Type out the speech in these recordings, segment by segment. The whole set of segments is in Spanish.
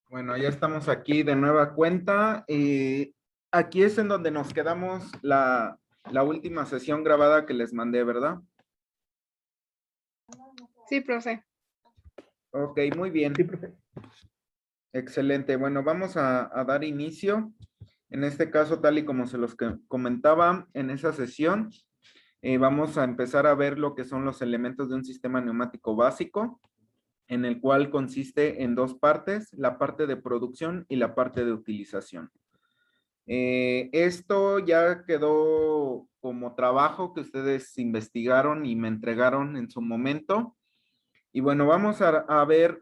Bueno, ya estamos aquí de nueva cuenta. Aquí es en donde nos quedamos la última sesión grabada que les mandé, ¿verdad? Sí, profe. Ok, muy bien. Sí, profe. Excelente. Bueno, vamos a dar inicio. En este caso, tal y como se los comentaba en esa sesión, vamos a empezar a ver lo que son los elementos de un sistema neumático básico, en el cual consiste en dos partes, la parte de producción y la parte de utilización. Esto ya quedó como trabajo que ustedes investigaron y me entregaron en su momento. Y bueno, vamos a ver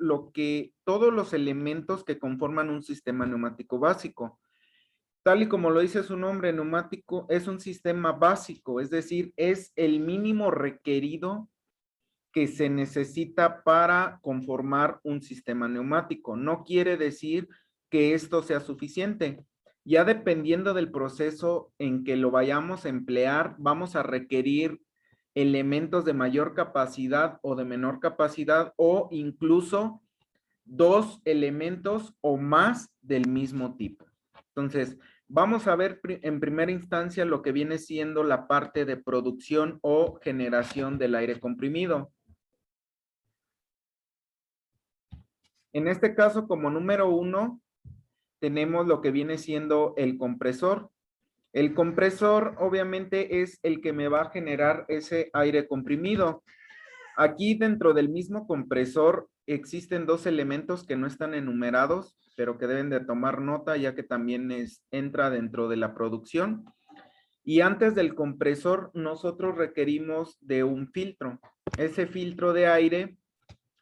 todos los elementos que conforman un sistema neumático básico. Tal y como lo dice su nombre, neumático es un sistema básico, es decir, es el mínimo requerido que se necesita para conformar un sistema neumático. No quiere decir que esto sea suficiente. Ya dependiendo del proceso en que lo vayamos a emplear, vamos a requerir elementos de mayor capacidad o de menor capacidad o incluso dos elementos o más del mismo tipo. Entonces, vamos a ver en primera instancia lo que viene siendo la parte de producción o generación del aire comprimido. En este caso, como número 1, tenemos lo que viene siendo el compresor. El compresor, obviamente, es el que me va a generar ese aire comprimido. Aquí, dentro del mismo compresor, existen dos elementos que no están enumerados, pero que deben de tomar nota, ya que también entra dentro de la producción. Y antes del compresor, nosotros requerimos de un filtro. Ese filtro de aire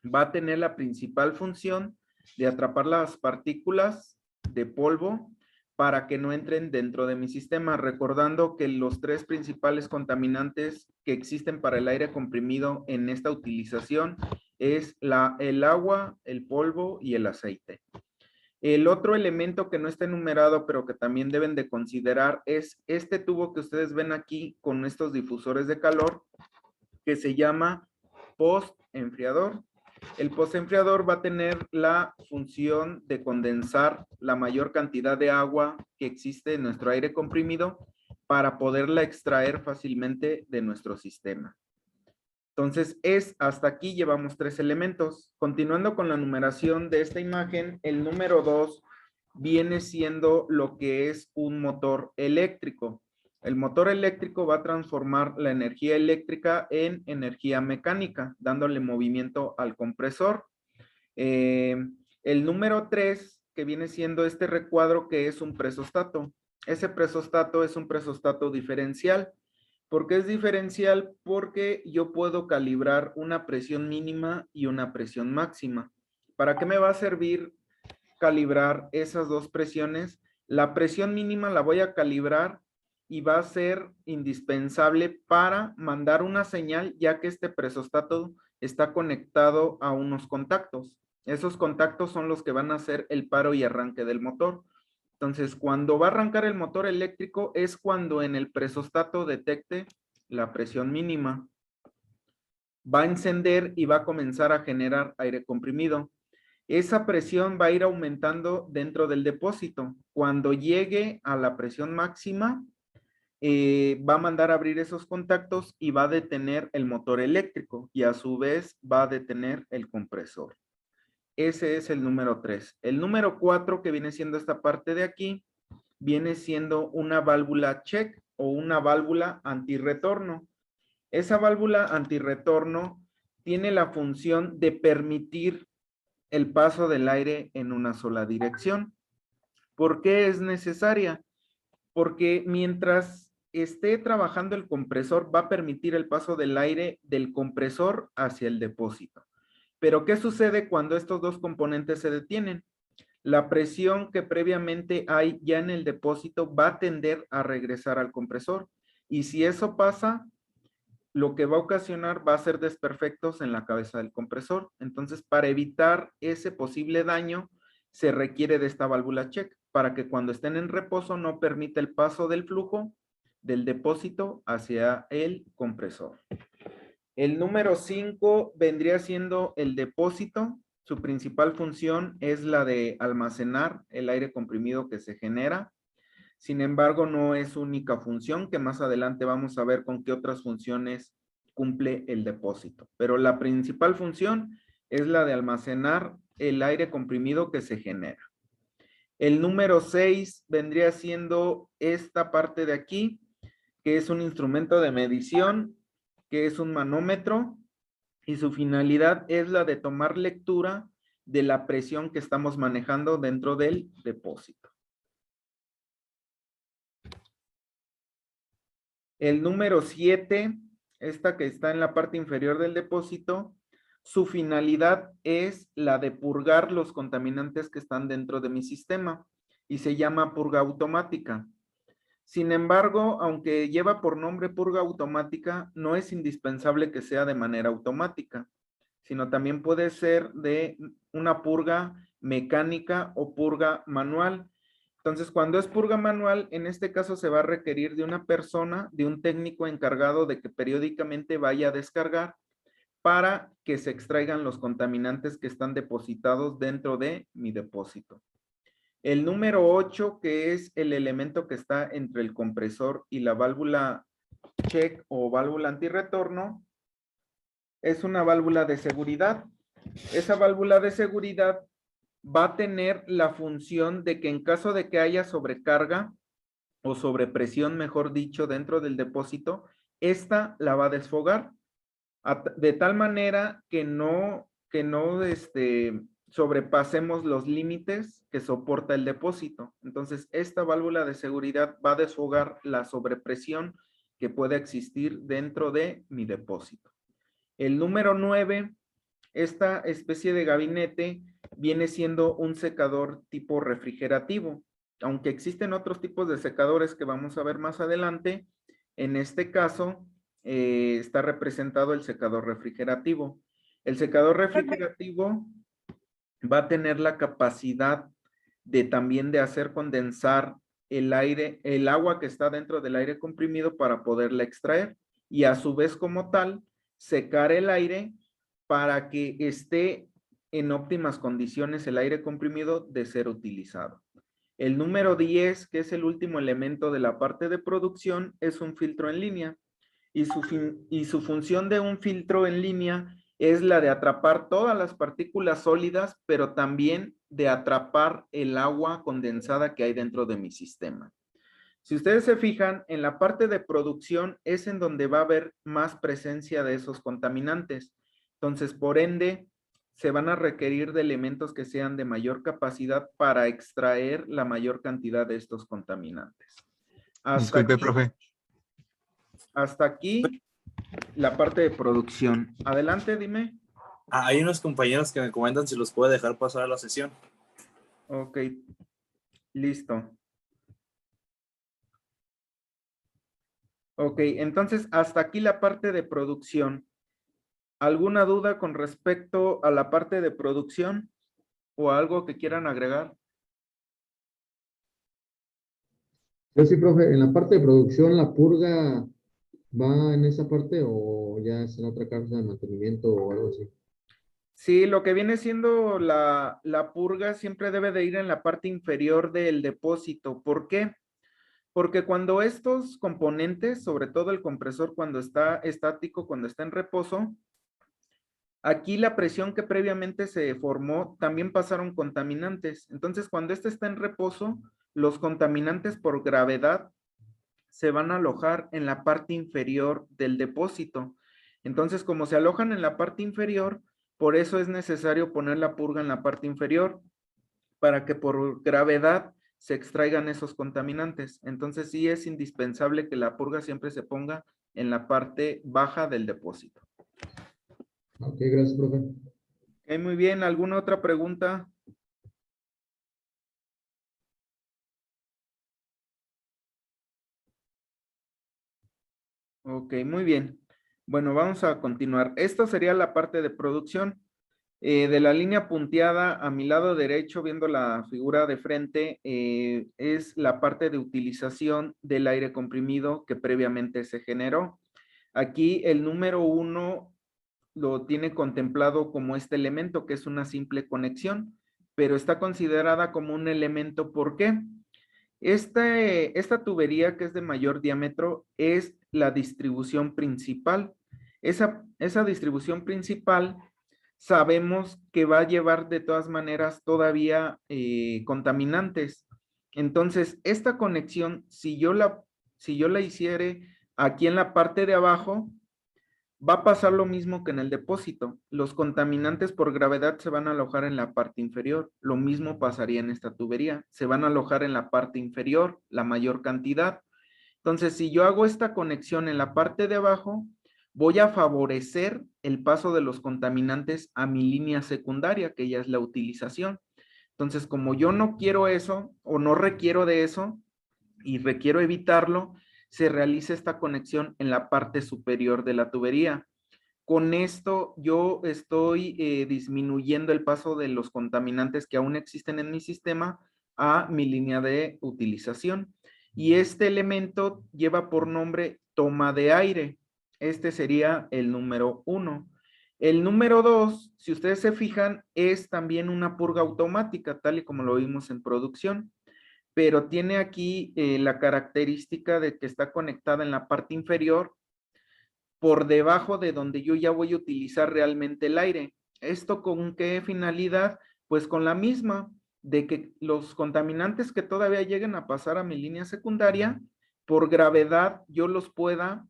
va a tener la principal función de atrapar las partículas de polvo para que no entren dentro de mi sistema, recordando que los tres principales contaminantes que existen para el aire comprimido en esta utilización es el agua, el polvo y el aceite. El otro elemento que no está enumerado, pero que también deben de considerar, es este tubo que ustedes ven aquí con estos difusores de calor, que se llama post-enfriador. El post-enfriador va a tener la función de condensar la mayor cantidad de agua que existe en nuestro aire comprimido para poderla extraer fácilmente de nuestro sistema. Entonces, hasta aquí llevamos 3 elementos. Continuando con la numeración de esta imagen, el número 2 viene siendo lo que es un motor eléctrico. El motor eléctrico va a transformar la energía eléctrica en energía mecánica, dándole movimiento al compresor. El número 3, que viene siendo este recuadro, que es un presostato. Ese presostato es un presostato diferencial. ¿Por qué es diferencial? Porque yo puedo calibrar una presión mínima y una presión máxima. ¿Para qué me va a servir calibrar esas dos presiones? La presión mínima la voy a calibrar y va a ser indispensable para mandar una señal, ya que este presostato está conectado a unos contactos. Esos contactos son los que van a hacer el paro y arranque del motor. Entonces, cuando va a arrancar el motor eléctrico es cuando en el presostato detecte la presión mínima. Va a encender y va a comenzar a generar aire comprimido. esa presión va a ir aumentando dentro del depósito. Cuando llegue a la presión máxima, va a mandar a abrir esos contactos y va a detener el motor eléctrico y a su vez va a detener el compresor. Ese es el número 3. El número 4, que viene siendo esta parte de aquí, viene siendo una válvula check o una válvula antirretorno. Esa válvula antirretorno tiene la función de permitir el paso del aire en una sola dirección. ¿Por qué es necesaria? Porque mientras esté trabajando el compresor, va a permitir el paso del aire del compresor hacia el depósito. Pero, ¿qué sucede cuando estos dos componentes se detienen? La presión que previamente hay ya en el depósito va a tender a regresar al compresor. Y si eso pasa, lo que va a ocasionar va a ser desperfectos en la cabeza del compresor. Entonces, para evitar ese posible daño, se requiere de esta válvula check para que cuando estén en reposo no permita el paso del flujo del depósito hacia el compresor. El número 5 vendría siendo el depósito. Su principal función es la de almacenar el aire comprimido que se genera. Sin embargo, no es su única función, que más adelante vamos a ver con qué otras funciones cumple el depósito. Pero la principal función es la de almacenar el aire comprimido que se genera. El número 6 vendría siendo esta parte de aquí, que es un instrumento de medición, que es un manómetro, y su finalidad es la de tomar lectura de la presión que estamos manejando dentro del depósito. El número 7, esta que está en la parte inferior del depósito, su finalidad es la de purgar los contaminantes que están dentro de mi sistema y se llama purga automática. Sin embargo, aunque lleva por nombre purga automática, no es indispensable que sea de manera automática, sino también puede ser de una purga mecánica o purga manual. Entonces, cuando es purga manual, en este caso se va a requerir de una persona, de un técnico encargado de que periódicamente vaya a descargar para que se extraigan los contaminantes que están depositados dentro de mi depósito. El número 8, que es el elemento que está entre el compresor y la válvula check o válvula antirretorno, es una válvula de seguridad. Esa válvula de seguridad va a tener la función de que en caso de que haya sobrecarga o sobrepresión, mejor dicho, dentro del depósito, esta la va a desfogar de tal manera que no sobrepasemos los límites que soporta el depósito. Entonces, esta válvula de seguridad va a desfogar la sobrepresión que pueda existir dentro de mi depósito. El número 9, esta especie de gabinete viene siendo un secador tipo refrigerativo. Aunque existen otros tipos de secadores que vamos a ver más adelante, en este caso está representado el secador refrigerativo. El secador refrigerativo va a tener la capacidad de también de hacer condensar el aire, el agua que está dentro del aire comprimido para poderla extraer y a su vez como tal secar el aire para que esté en óptimas condiciones el aire comprimido de ser utilizado. El número 10, que es el último elemento de la parte de producción, es un filtro en línea. Y su función de un filtro en línea es la de atrapar todas las partículas sólidas, pero también de atrapar el agua condensada que hay dentro de mi sistema. Si ustedes se fijan, en la parte de producción es en donde va a haber más presencia de esos contaminantes. Entonces, por ende, se van a requerir de elementos que sean de mayor capacidad para extraer la mayor cantidad de estos contaminantes. Disculpe, profe. Hasta aquí la parte de producción. Adelante, dime. Hay unos compañeros que me comentan si los puede dejar pasar a la sesión. Ok, listo. Ok, entonces hasta aquí la parte de producción. ¿Alguna duda con respecto a la parte de producción o algo que quieran agregar? Yo sí, profe, en la parte de producción, ¿la purga va en esa parte o ya es en otra casa de mantenimiento o algo así? Sí, lo que viene siendo la purga siempre debe de ir en la parte inferior del depósito. ¿Por qué? Porque cuando estos componentes, sobre todo el compresor cuando está estático, cuando está en reposo, aquí la presión que previamente se formó, también pasaron contaminantes. Entonces, cuando este está en reposo, los contaminantes por gravedad se van a alojar en la parte inferior del depósito. Entonces, como se alojan en la parte inferior, por eso es necesario poner la purga en la parte inferior, para que por gravedad se extraigan esos contaminantes. Entonces, sí es indispensable que la purga siempre se ponga en la parte baja del depósito. Ok, gracias, profe. Ok, muy bien. ¿Alguna otra pregunta? Ok, muy bien. Bueno, vamos a continuar. Esto sería la parte de producción. De la línea punteada a mi lado derecho, viendo la figura de frente, es la parte de utilización del aire comprimido que previamente se generó. Aquí el número 1 lo tiene contemplado como este elemento, que es una simple conexión, pero está considerada como un elemento. ¿Por qué? Esta tubería que es de mayor diámetro es la distribución principal. Esa distribución principal sabemos que va a llevar de todas maneras todavía contaminantes. Entonces, esta conexión, si yo la hiciere aquí en la parte de abajo, va a pasar lo mismo que en el depósito. Los contaminantes por gravedad se van a alojar en la parte inferior. Lo mismo pasaría en esta tubería. Se van a alojar en la parte inferior, la mayor cantidad. Entonces, si yo hago esta conexión en la parte de abajo, voy a favorecer el paso de los contaminantes a mi línea secundaria, que ya es la utilización. Entonces, como yo no quiero eso o no requiero de eso y requiero evitarlo, se realiza esta conexión en la parte superior de la tubería. Con esto yo estoy disminuyendo el paso de los contaminantes que aún existen en mi sistema a mi línea de utilización. Y este elemento lleva por nombre toma de aire. Este sería el número 1. El número 2, si ustedes se fijan, es también una purga automática, tal y como lo vimos en producción, pero tiene aquí la característica de que está conectada en la parte inferior por debajo de donde yo ya voy a utilizar realmente el aire. ¿Esto con qué finalidad? Pues con la misma, de que los contaminantes que todavía lleguen a pasar a mi línea secundaria, por gravedad yo los pueda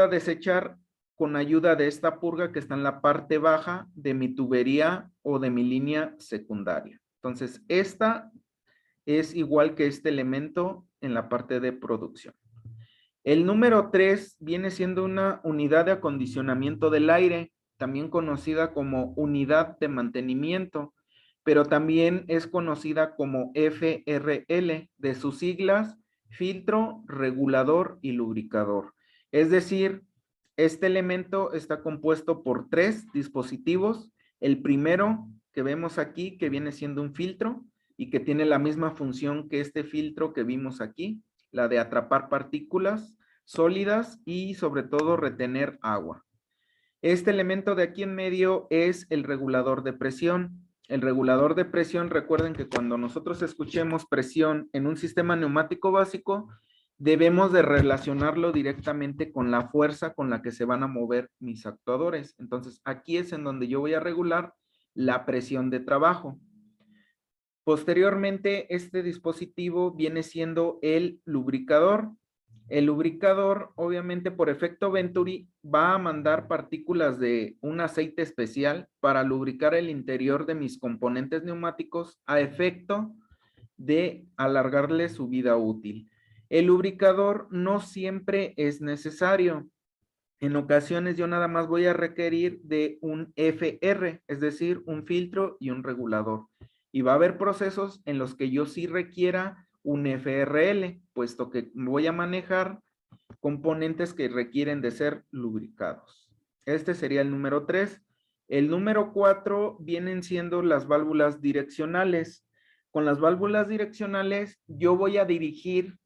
desechar con ayuda de esta purga que está en la parte baja de mi tubería o de mi línea secundaria. Entonces, esta es igual que este elemento en la parte de producción. El número 3 viene siendo una unidad de acondicionamiento del aire, también conocida como unidad de mantenimiento, pero también es conocida como FRL, de sus siglas, filtro, regulador y lubricador. Es decir, este elemento está compuesto por 3 dispositivos. El primero que vemos aquí, que viene siendo un filtro y que tiene la misma función que este filtro que vimos aquí, la de atrapar partículas sólidas y sobre todo retener agua. Este elemento de aquí en medio es el regulador de presión. El regulador de presión, recuerden que cuando nosotros escuchemos presión en un sistema neumático básico, debemos de relacionarlo directamente con la fuerza con la que se van a mover mis actuadores. Entonces, aquí es en donde yo voy a regular la presión de trabajo. Posteriormente, este dispositivo viene siendo el lubricador. El lubricador, obviamente por efecto Venturi, va a mandar partículas de un aceite especial para lubricar el interior de mis componentes neumáticos a efecto de alargarle su vida útil. El lubricador no siempre es necesario. En ocasiones yo nada más voy a requerir de un FR, es decir, un filtro y un regulador. Y va a haber procesos en los que yo sí requiera un FRL, puesto que voy a manejar componentes que requieren de ser lubricados. Este sería el número 3. El número 4 vienen siendo las válvulas direccionales. Con las válvulas direccionales yo voy a dirigir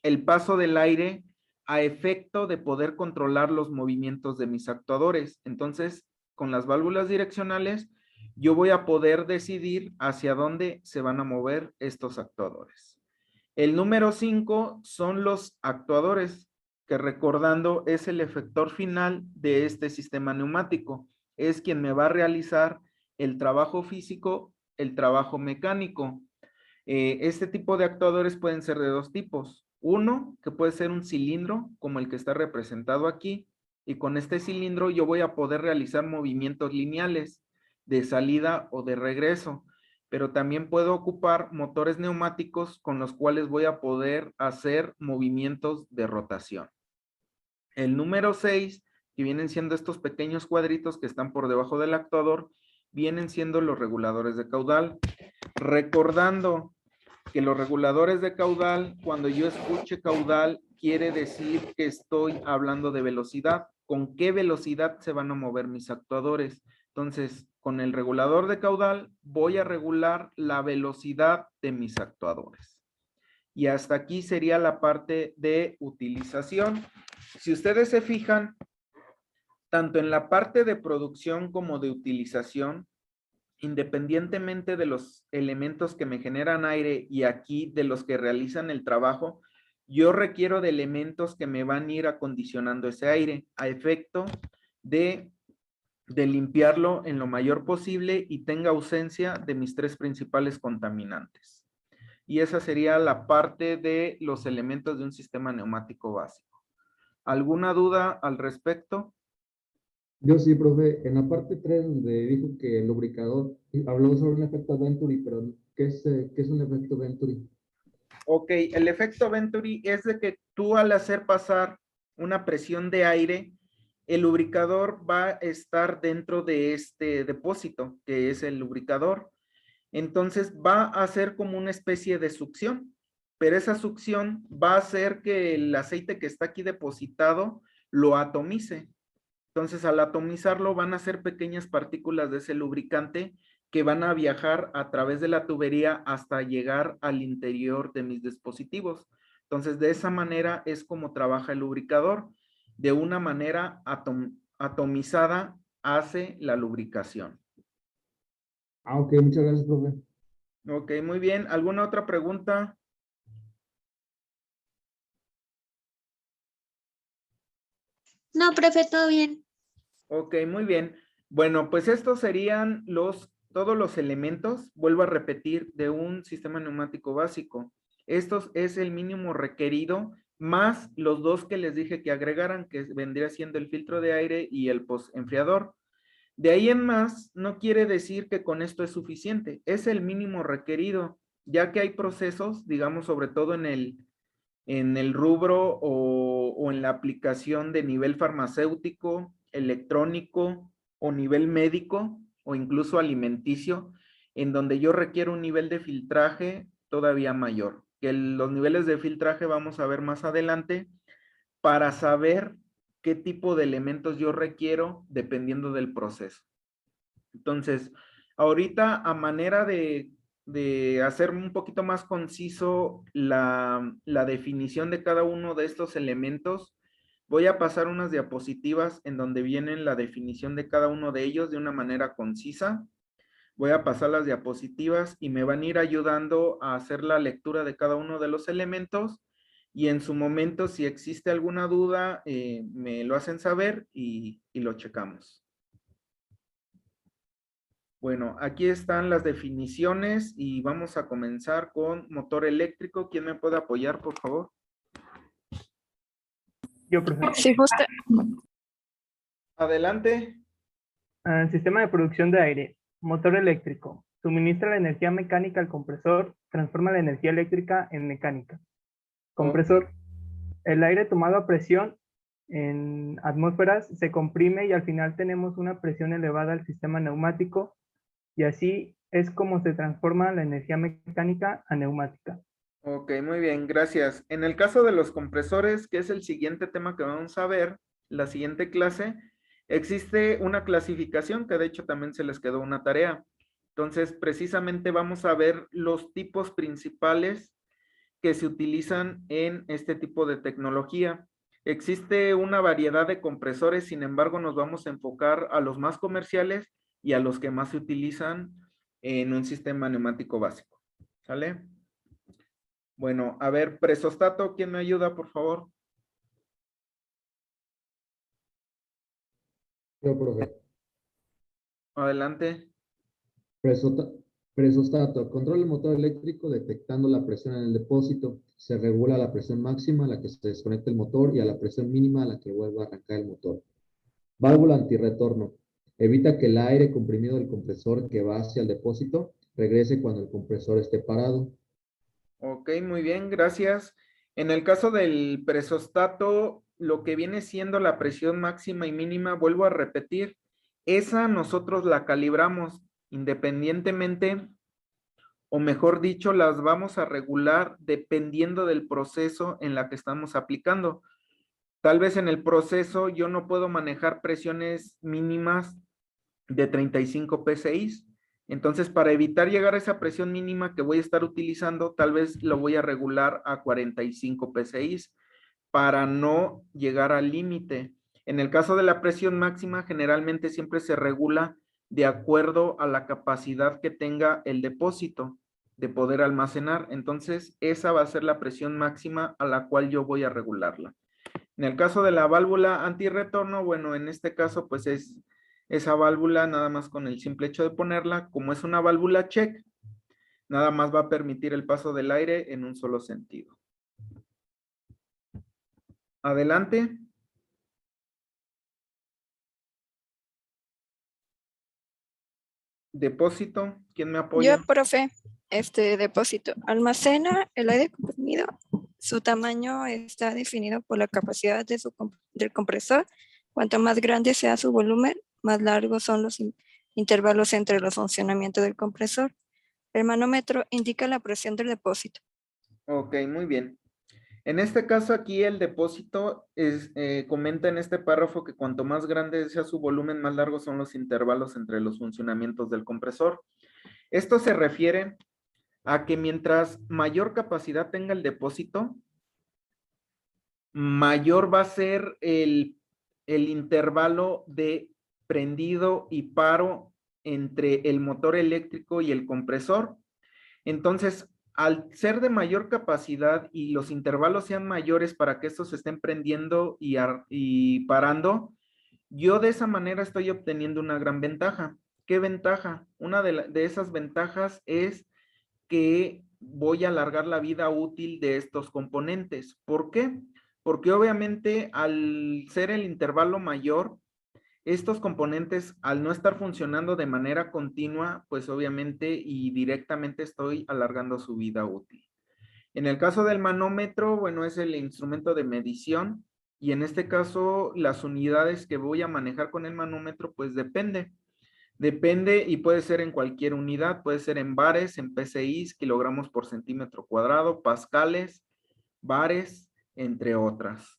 el paso del aire a efecto de poder controlar los movimientos de mis actuadores. Entonces, con las válvulas direccionales, yo voy a poder decidir hacia dónde se van a mover estos actuadores. El número 5 son los actuadores, que recordando es el efector final de este sistema neumático. Es quien me va a realizar el trabajo físico, el trabajo mecánico. Este tipo de actuadores pueden ser de dos tipos. Uno, que puede ser un cilindro, como el que está representado aquí, y con este cilindro yo voy a poder realizar movimientos lineales de salida o de regreso, pero también puedo ocupar motores neumáticos con los cuales voy a poder hacer movimientos de rotación. El número 6, que vienen siendo estos pequeños cuadritos que están por debajo del actuador, vienen siendo los reguladores de caudal. Recordando que los reguladores de caudal, cuando yo escuche caudal, quiere decir que estoy hablando de velocidad. ¿Con qué velocidad se van a mover mis actuadores? Entonces, con el regulador de caudal, voy a regular la velocidad de mis actuadores. Y hasta aquí sería la parte de utilización. Si ustedes se fijan, tanto en la parte de producción como de utilización, independientemente de los elementos que me generan aire y aquí de los que realizan el trabajo, yo requiero de elementos que me van a ir acondicionando ese aire a efecto de limpiarlo en lo mayor posible y tenga ausencia de mis tres principales contaminantes. Y esa sería la parte de los elementos de un sistema neumático básico. ¿Alguna duda al respecto? Yo sí, profe. En la parte 3, donde dijo que el lubricador, habló sobre un efecto Venturi, pero ¿qué es un efecto Venturi? Ok, el efecto Venturi es de que tú al hacer pasar una presión de aire, el lubricador va a estar dentro de este depósito, que es el lubricador. Entonces va a hacer como una especie de succión, pero esa succión va a hacer que el aceite que está aquí depositado lo atomice. Entonces, al atomizarlo, van a ser pequeñas partículas de ese lubricante que van a viajar a través de la tubería hasta llegar al interior de mis dispositivos. Entonces, de esa manera es como trabaja el lubricador. De una manera atomizada hace la lubricación. Ah, ok, muchas gracias, profe. Ok, muy bien. ¿Alguna otra pregunta? No, profe, todo bien. Ok, muy bien. Bueno, pues estos serían todos los elementos, vuelvo a repetir, de un sistema neumático básico. Estos es el mínimo requerido, más los dos que les dije que agregaran, que vendría siendo el filtro de aire y el postenfriador. De ahí en más, no quiere decir que con esto es suficiente, es el mínimo requerido, ya que hay procesos, digamos, sobre todo en el rubro o en la aplicación de nivel farmacéutico, electrónico o nivel médico o incluso alimenticio, en donde yo requiero un nivel de filtraje todavía mayor. Que los niveles de filtraje vamos a ver más adelante para saber qué tipo de elementos yo requiero dependiendo del proceso. Entonces, ahorita a manera de hacer un poquito más conciso la definición de cada uno de estos elementos, voy a pasar unas diapositivas en donde vienen la definición de cada uno de ellos de una manera concisa. Voy a pasar las diapositivas y me van a ir ayudando a hacer la lectura de cada uno de los elementos y en su momento, si existe alguna duda, me lo hacen saber y lo checamos. Bueno, aquí están las definiciones y vamos a comenzar con motor eléctrico. ¿Quién me puede apoyar, por favor? Yo, profe. Sí, justo. Adelante. Sistema de producción de aire. Motor eléctrico. Suministra la energía mecánica al compresor. Transforma la energía eléctrica en mecánica. Compresor. El aire tomado a presión en atmósferas se comprime y al final tenemos una presión elevada al sistema neumático y así es como se transforma la energía mecánica a neumática. Ok, muy bien, gracias. En el caso de los compresores, que es el siguiente tema que vamos a ver, la siguiente clase, existe una clasificación que de hecho también se les quedó una tarea. Entonces, precisamente vamos a ver los tipos principales que se utilizan en este tipo de tecnología. Existe una variedad de compresores, sin embargo, nos vamos a enfocar a los más comerciales y a los que más se utilizan en un sistema neumático básico. ¿Sale? Bueno, a ver, presostato, ¿quién me ayuda, por favor? Yo, profe. Adelante. Presostato. Controla el motor eléctrico detectando la presión en el depósito. Se regula la presión máxima a la que se desconecta el motor y a la presión mínima a la que vuelva a arrancar el motor. Válvula antirretorno. Evita que el aire comprimido del compresor que va hacia el depósito regrese cuando el compresor esté parado. Ok, muy bien, gracias. En el caso del presostato, lo que viene siendo la presión máxima y mínima, vuelvo a repetir, esa nosotros la calibramos independientemente, o mejor dicho, las vamos a regular dependiendo del proceso en la que estamos aplicando. Tal vez en el proceso yo no puedo manejar presiones mínimas de 35 PSI. Entonces, para evitar llegar a esa presión mínima que voy a estar utilizando, tal vez lo voy a regular a 45 PSI para no llegar al límite. En el caso de la presión máxima, generalmente siempre se regula de acuerdo a la capacidad que tenga el depósito de poder almacenar. Entonces, esa va a ser la presión máxima a la cual yo voy a regularla. En el caso de la válvula antirretorno, bueno, en este caso, pues es esa válvula, nada más con el simple hecho de ponerla, como es una válvula check, nada más va a permitir el paso del aire en un solo sentido. Adelante. Depósito, ¿quién me apoya? Yo, profe, depósito almacena el aire comprimido. Su tamaño está definido por la capacidad del compresor. Cuanto más grande sea su volumen, más largos son los intervalos entre los funcionamientos del compresor. El manómetro indica la presión del depósito. Ok, muy bien. En este caso aquí el depósito comenta en este párrafo que cuanto más grande sea su volumen, más largos son los intervalos entre los funcionamientos del compresor. Esto se refiere a que mientras mayor capacidad tenga el depósito, mayor va a ser el intervalo de prendido y paro entre el motor eléctrico y el compresor. Entonces, al ser de mayor capacidad y los intervalos sean mayores para que estos se estén prendiendo y parando, yo de esa manera estoy obteniendo una gran ventaja. ¿Qué ventaja? Una de esas ventajas es que voy a alargar la vida útil de estos componentes. ¿Por qué? Porque obviamente al ser el intervalo mayor, estos componentes, al no estar funcionando de manera continua, pues obviamente y directamente estoy alargando su vida útil. En el caso del manómetro, bueno, es el instrumento de medición y en este caso las unidades que voy a manejar con el manómetro, pues depende. Depende y puede ser en cualquier unidad, puede ser en bares, en PSI, kilogramos por centímetro cuadrado, pascales, bares, entre otras.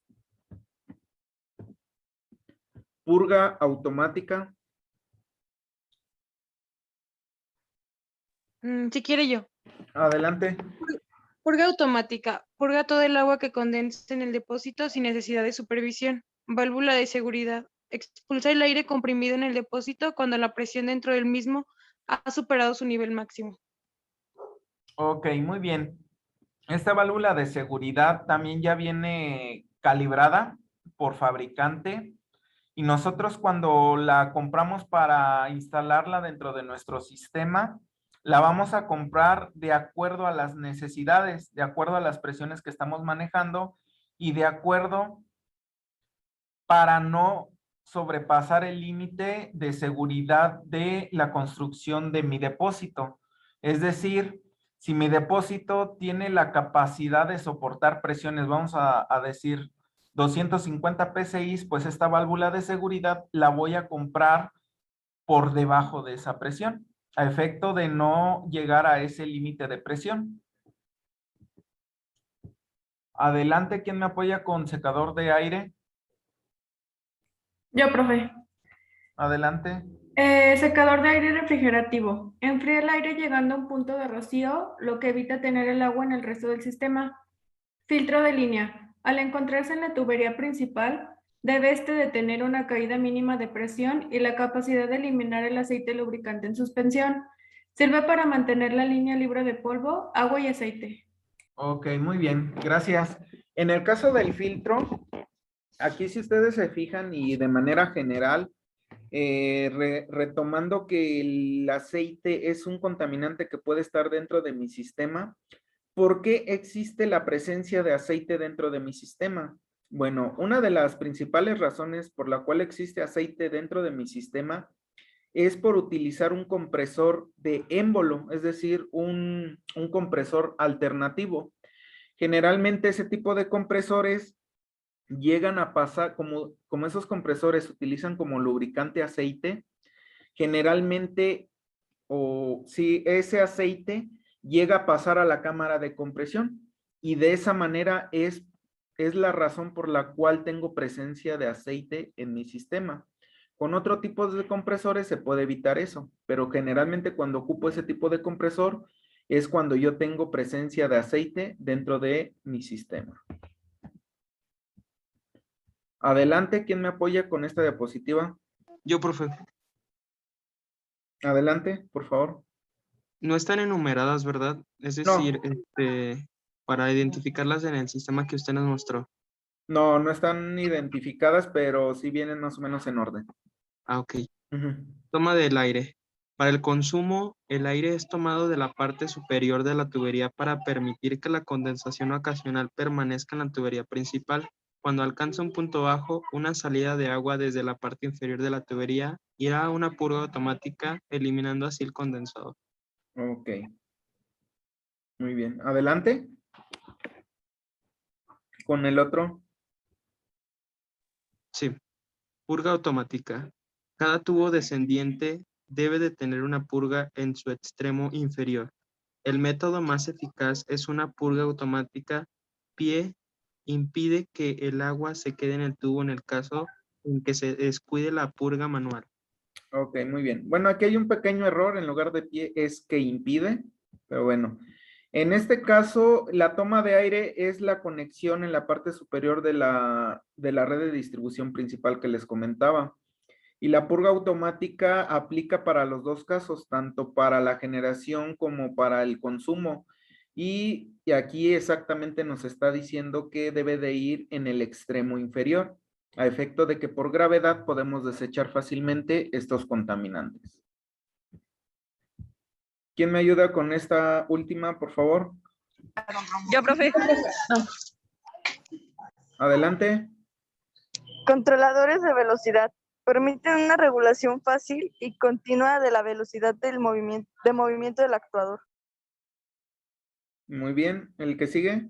Purga automática. Si quiere yo. Adelante. Purga automática. Purga todo el agua que condense en el depósito sin necesidad de supervisión. Válvula de seguridad. Expulsa el aire comprimido en el depósito cuando la presión dentro del mismo ha superado su nivel máximo. Ok, muy bien. Esta válvula de seguridad también ya viene calibrada por fabricante y nosotros cuando la compramos para instalarla dentro de nuestro sistema, la vamos a comprar de acuerdo a las necesidades, de acuerdo a las presiones que estamos manejando y de acuerdo para no sobrepasar el límite de seguridad de la construcción de mi depósito. Es decir, si mi depósito tiene la capacidad de soportar presiones, vamos a decir 250 PSI, pues esta válvula de seguridad la voy a comprar por debajo de esa presión, a efecto de no llegar a ese límite de presión. Adelante, ¿quién me apoya con secador de aire? Yo, profe. Adelante. Secador de aire refrigerativo. Enfría el aire llegando a un punto de rocío, lo que evita tener el agua en el resto del sistema. Filtro de línea. Al encontrarse en la tubería principal, debe de tener una caída mínima de presión y la capacidad de eliminar el aceite lubricante en suspensión. Sirve para mantener la línea libre de polvo, agua y aceite. Ok, muy bien, gracias. En el caso del filtro, aquí si ustedes se fijan y de manera general, retomando que el aceite es un contaminante que puede estar dentro de mi sistema, ¿por qué existe la presencia de aceite dentro de mi sistema? Bueno, una de las principales razones por la cual existe aceite dentro de mi sistema es por utilizar un compresor de émbolo, es decir, un compresor alternativo. Generalmente ese tipo de compresores llegan a pasar, como esos compresores utilizan como lubricante aceite, generalmente, o si ese aceite llega a pasar a la cámara de compresión y de esa manera es la razón por la cual tengo presencia de aceite en mi sistema. Con otro tipo de compresores se puede evitar eso, pero generalmente cuando ocupo ese tipo de compresor es cuando yo tengo presencia de aceite dentro de mi sistema. Adelante, ¿quién me apoya con esta diapositiva? Yo, profe. Adelante, por favor. No están enumeradas, ¿verdad? Es decir, para identificarlas en el sistema que usted nos mostró. No, no están identificadas, pero sí vienen más o menos en orden. Ah, ok. Ujú. Toma del aire. Para el consumo, el aire es tomado de la parte superior de la tubería para permitir que la condensación ocasional permanezca en la tubería principal. Cuando alcanza un punto bajo, una salida de agua desde la parte inferior de la tubería irá a una purga automática, eliminando así el condensador. Ok. Muy bien. Adelante. Con el otro. Sí. Purga automática. Cada tubo descendiente debe de tener una purga en su extremo inferior. El método más eficaz es una purga automática. Impide que el agua se quede en el tubo en el caso en que se descuide la purga manual. Ok, muy bien. Bueno, aquí hay un pequeño error. En lugar de pie es que impide. Pero bueno. En este caso, la toma de aire es la conexión en la parte superior de la red de distribución principal que les comentaba. Y la purga automática aplica para los dos casos, tanto para la generación como para el consumo. Y aquí exactamente nos está diciendo que debe de ir en el extremo inferior, a efecto de que por gravedad podemos desechar fácilmente estos contaminantes. ¿Quién me ayuda con esta última, por favor? Yo, profe. Adelante. Controladores de velocidad. Permiten una regulación fácil y continua de la velocidad del movimiento del actuador. Muy bien. ¿El que sigue?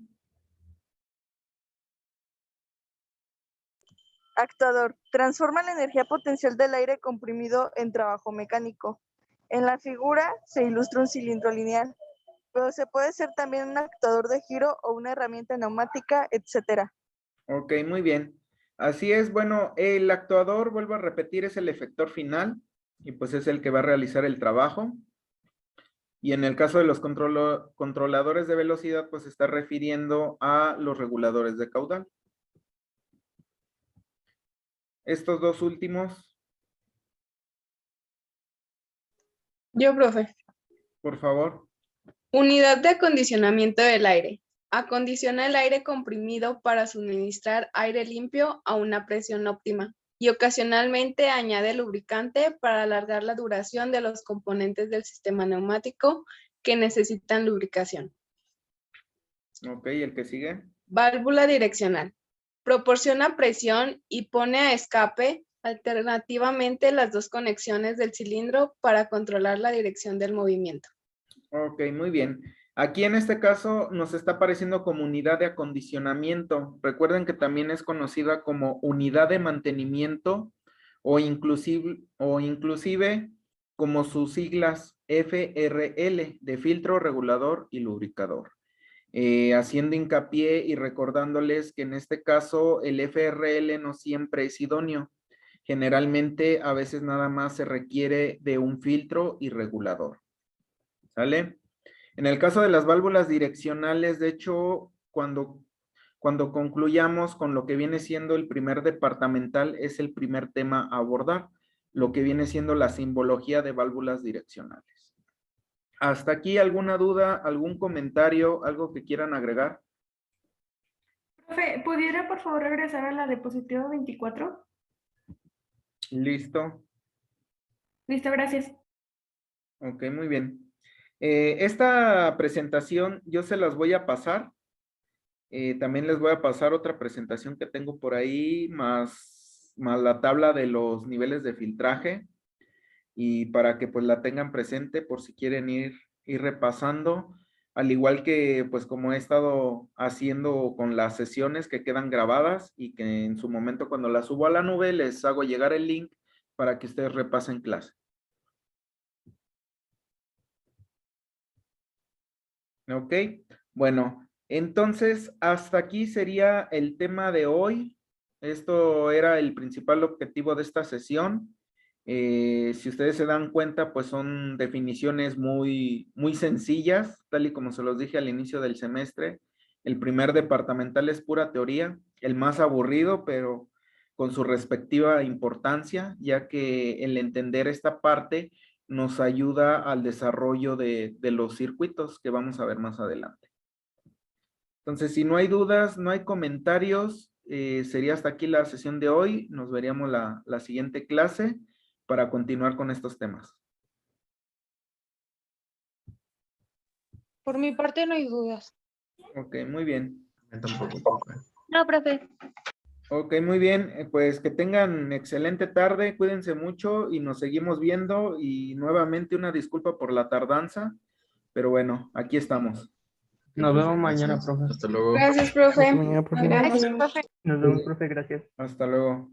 Actuador. Transforma la energía potencial del aire comprimido en trabajo mecánico. En la figura se ilustra un cilindro lineal, pero se puede ser también un actuador de giro o una herramienta neumática, etc. Ok, muy bien. Así es, bueno, el actuador, vuelvo a repetir, es el efector final y pues es el que va a realizar el trabajo. Y en el caso de los controladores de velocidad, pues se está refiriendo a los reguladores de caudal. Estos dos últimos, Yo, profe. por favor. Unidad de acondicionamiento del aire. Acondiciona el aire comprimido para suministrar aire limpio a una presión óptima y ocasionalmente añade lubricante para alargar la duración de los componentes del sistema neumático que necesitan lubricación. Ok, el que sigue. Válvula direccional. Proporciona presión y pone a escape alternativamente las dos conexiones del cilindro para controlar la dirección del movimiento. Ok, muy bien. Aquí en este caso nos está apareciendo como unidad de acondicionamiento. Recuerden que también es conocida como unidad de mantenimiento o inclusive como sus siglas FRL, de filtro, regulador y lubricador. Haciendo hincapié y recordándoles que en este caso el FRL no siempre es idóneo. Generalmente a veces nada más se requiere de un filtro y regulador. ¿Sale? En el caso de las válvulas direccionales, de hecho, cuando Cuando concluyamos con lo que viene siendo el primer departamental, es el primer tema a abordar, lo que viene siendo la simbología de válvulas direccionales. ¿Hasta aquí alguna duda, algún comentario, algo que quieran agregar? Profe, ¿pudiera por favor regresar a la diapositiva 24? Listo. Listo, gracias. Ok, muy bien. Esta presentación yo se las voy a pasar. También les voy a pasar otra presentación que tengo por ahí, más la tabla de los niveles de filtraje, y para que pues la tengan presente por si quieren ir repasando, al igual que pues como he estado haciendo con las sesiones que quedan grabadas y que en su momento cuando las subo a la nube les hago llegar el link para que ustedes repasen clase. Ok, bueno, entonces hasta aquí sería el tema de hoy. Esto era el principal objetivo de esta sesión. Si ustedes se dan cuenta, pues son definiciones muy sencillas, tal y como se los dije al inicio del semestre. El primer departamental es pura teoría, el más aburrido, pero con su respectiva importancia, ya que el entender esta parte nos ayuda al desarrollo de los circuitos que vamos a ver más adelante. Entonces, si no hay dudas, no hay comentarios, sería hasta aquí la sesión de hoy. Nos veríamos la siguiente clase para continuar con estos temas. Por mi parte no hay dudas. Ok, muy bien. No, profe. Ok, muy bien. Pues que tengan excelente tarde, cuídense mucho y nos seguimos viendo. Y nuevamente una disculpa por la tardanza, pero bueno, aquí estamos. Nos vemos mañana, profe. Hasta luego. Gracias, profe. Hasta mañana, profe. Nos vemos. Gracias, profe. Nos vemos, profe, gracias. Hasta luego.